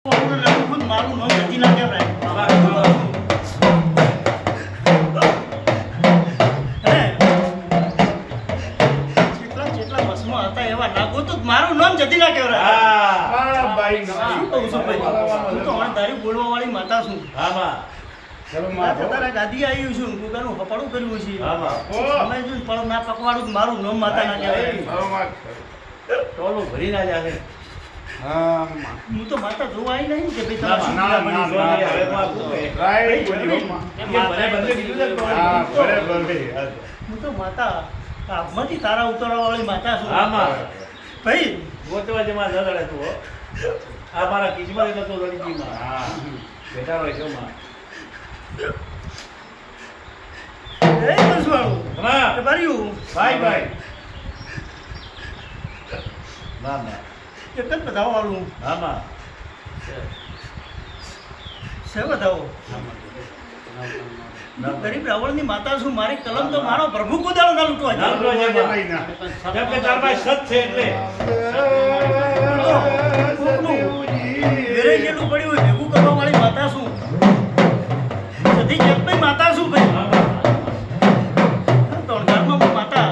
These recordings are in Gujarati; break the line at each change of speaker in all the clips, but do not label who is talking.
મારું નામ જતી ના કહેવાય. જેટલા બસમાં હતા એવા નાગો તો મારું નામ જતી ના કહેવાય. શું કહું છું ભાઈ? હું તો હવે તારી બોલવા વાળી માતા છું. તારા ગાદી આવ્યું છું ગુગાનું હપાડું કર્યું છે. તમે જો પણ ના પકવાડું મારું નામ માતા ના કહેવાય.
ટોલો ભરી ના જાય.
હું તો માતા જોવા આવી નહીં કે ભાઈ તમે હું તો માતા આમાંથી તારા ઉતરવા વાળી માતા છું. ભાઈ
ગોતવા જમા ન લડે તું આ મારા કિસ્મત નતો લડીજીમાં બેઠા હોય છો માં
એ બસવાળું
હા
એ ભર્યું
ભાઈ ના ના
એક જ બતાવો વાળું
હા માં
છે બતાવો. ગરીબ રાવણની માતા છું. મારી કલમ તો મારો પ્રભુ કુદાળો ના લૂંટવા
ના
જાય.
કેમ કે તાર પાસે સત છે એટલે
વેરાઈ જેટલું પડ્યું હોય ભેગું કરવા વાળી માતા છું. સધી જગભાઈ માતા છું ભાઈ. ધોળધારમાં હું માતા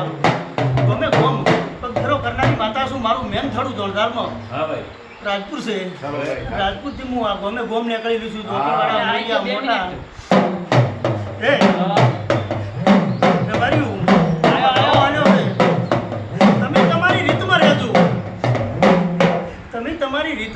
ગમે ગોમ પગધરો કરનારી માતા છું. મારું મેન થડું ધોળધારમાં
હા ભાઈ
રાજપુર છે. રાજપુરથી હું આ ગમે ગોમ નીકળેલું છું. ધોતીવાળા મોટા એ